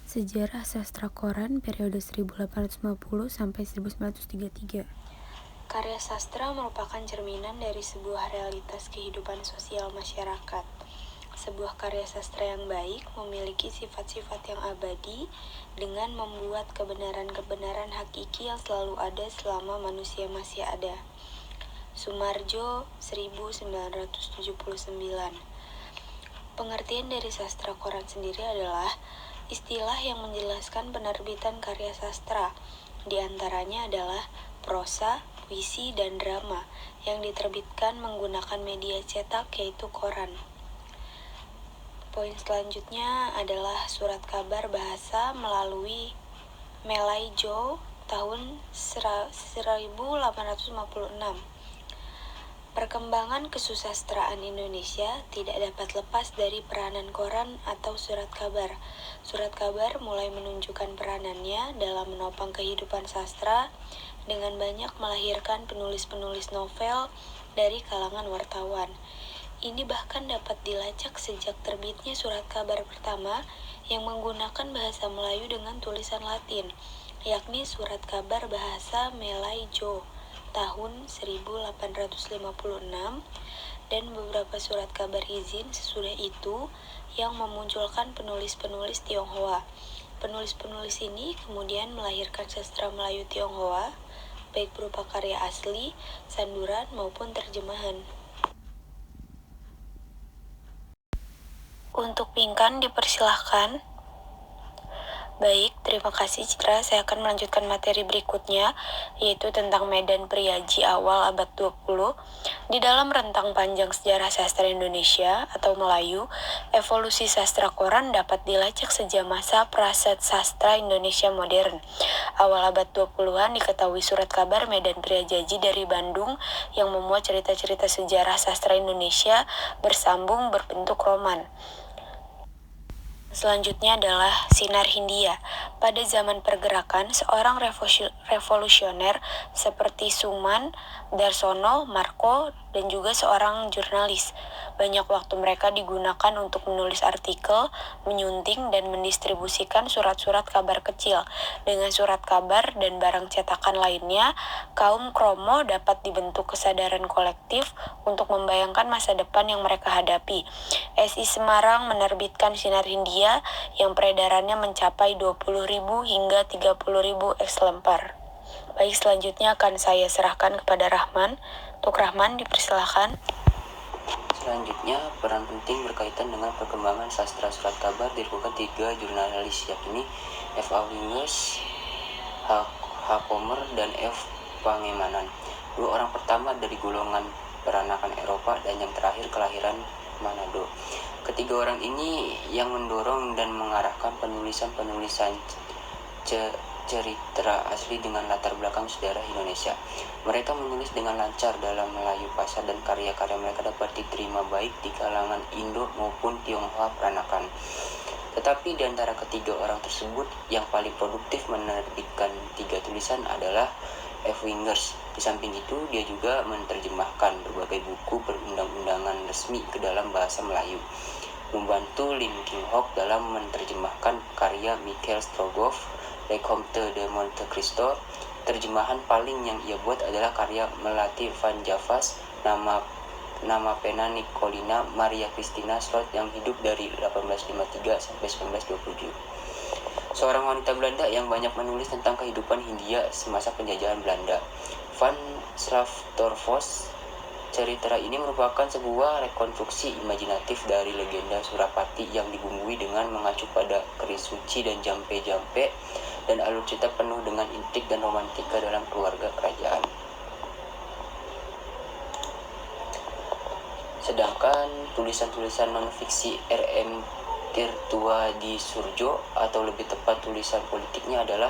Sejarah Sastra Koran periode 1850 sampai 1933. Karya sastra merupakan cerminan dari sebuah realitas kehidupan sosial masyarakat. Sebuah karya sastra yang baik memiliki sifat-sifat yang abadi dengan membuat kebenaran-kebenaran hakiki yang selalu ada selama manusia masih ada. Sumarjo, 1979. Pengertian dari sastra koran sendiri adalah istilah yang menjelaskan penerbitan karya sastra. Di antaranya adalah prosa, puisi, dan drama yang diterbitkan menggunakan media cetak yaitu koran. Poin selanjutnya adalah surat kabar bahasa melalui Melaijo tahun 1856. Perkembangan kesusastraan Indonesia tidak dapat lepas dari peranan koran atau surat kabar. Surat kabar mulai menunjukkan peranannya dalam menopang kehidupan sastra dengan banyak melahirkan penulis-penulis novel dari kalangan wartawan. Ini bahkan dapat dilacak sejak terbitnya surat kabar pertama yang menggunakan bahasa Melayu dengan tulisan Latin, yakni surat kabar bahasa Melaijo tahun 1856 dan beberapa surat kabar izin sesudah itu yang memunculkan penulis-penulis Tionghoa. Penulis-penulis ini kemudian melahirkan sastra Melayu Tionghoa, baik berupa karya asli, sanduran maupun terjemahan. Untuk Pinkan dipersilahkan. Baik, terima kasih Citra. Saya akan melanjutkan materi berikutnya, yaitu tentang Medan Priaji awal abad 20. Di dalam rentang panjang sejarah sastra Indonesia atau Melayu, evolusi sastra koran dapat dilacak sejak masa praset sastra Indonesia modern. Awal abad 20-an diketahui surat kabar Medan Priaji dari Bandung yang memuat cerita-cerita sejarah sastra Indonesia bersambung berbentuk roman. Selanjutnya adalah Sinar Hindia. Pada zaman pergerakan, seorang revolusioner seperti Suman, Darsono, Marco, dan juga seorang jurnalis. Banyak waktu mereka digunakan untuk menulis artikel, menyunting, dan mendistribusikan surat-surat kabar kecil. Dengan surat kabar dan barang cetakan lainnya, kaum Kromo dapat dibentuk kesadaran kolektif untuk membayangkan masa depan yang mereka hadapi. SI Semarang menerbitkan Sinar Hindia yang peredarannya mencapai 20.000 hingga 30.000 eksemplar. Baik, selanjutnya akan saya serahkan kepada Rahman. Untuk Rahman, dipersilakan. Selanjutnya, peran penting berkaitan dengan perkembangan sastra surat kabar dilakukan 3 jurnalis, yakni F. A. Wingers, H. Kommer, dan F. Pangemanan. 2 orang pertama dari golongan peranakan Eropa dan yang terakhir kelahiran Manado. Ketiga orang ini yang mendorong dan mengarahkan penulisan-penulisan cerita asli dengan latar belakang sejarah Indonesia. Mereka menulis dengan lancar dalam Melayu Pasar dan karya-karya mereka dapat diterima baik di kalangan Indo maupun Tionghoa peranakan. Tetapi di antara ketiga orang tersebut yang paling produktif menerbitkan 3 tulisan adalah F. Wingers. Di samping itu, dia juga menerjemahkan berbagai buku perundang-undangan resmi ke dalam bahasa Melayu, membantu Lim King Hock dalam menerjemahkan karya Michael Strogoff, Le Comte de Monte Cristo. Terjemahan paling yang ia buat adalah karya Melati Van Javas, nama pena Nicolina Maria Christina Slot yang hidup dari 1853 sampai 1927. Seorang wanita Belanda yang banyak menulis tentang kehidupan Hindia semasa penjajahan Belanda. Van Slaaftorvos. Cerita ini merupakan sebuah rekonstruksi imajinatif dari legenda Surapati yang dibumbui dengan mengacu pada keris suci dan jampe-jampe dan alur cerita penuh dengan intrik dan romantika dalam keluarga kerajaan. Sedangkan tulisan-tulisan non-fiksi R.M. Tirtua di Surjo, atau lebih tepat tulisan politiknya adalah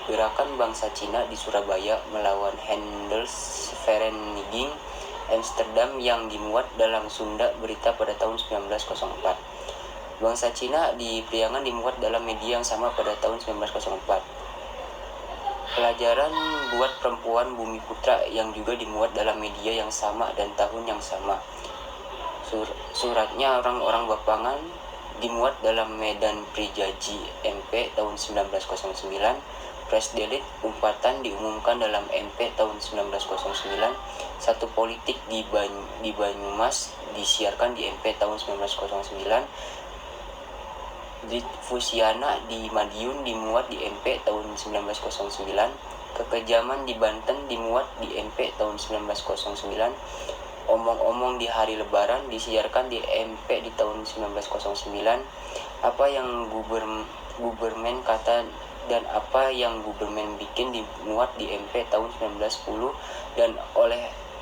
Gerakan Bangsa Cina di Surabaya melawan Handelsvereniging Amsterdam yang dimuat dalam Sunda Berita pada tahun 1904. Bangsa Cina di Priangan dimuat dalam media yang sama pada tahun 1904. Pelajaran buat perempuan Bumi Putra yang juga dimuat dalam media yang sama dan tahun yang sama. Suratnya orang-orang Bapangan dimuat dalam Medan Prijaji MP tahun 1909. Press Delete umpatan diumumkan dalam MP tahun 1909. Satu Politik di Banyumas disiarkan di MP tahun 1909. Fusiana di Madiun dimuat di MP tahun 1909. Kekejaman di Banten dimuat di MP tahun 1909. Omong-omong di hari lebaran disiarkan di MP di tahun 1909. Apa yang Gubermen kata dan apa yang Gubermen bikin dimuat di MP tahun 1910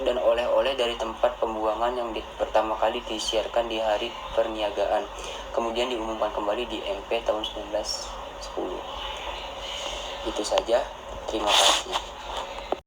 dan oleh-oleh dari tempat pembuangan yang pertama kali disiarkan di hari perniagaan, kemudian diumumkan kembali di MP tahun 1910. Itu saja, terima kasih.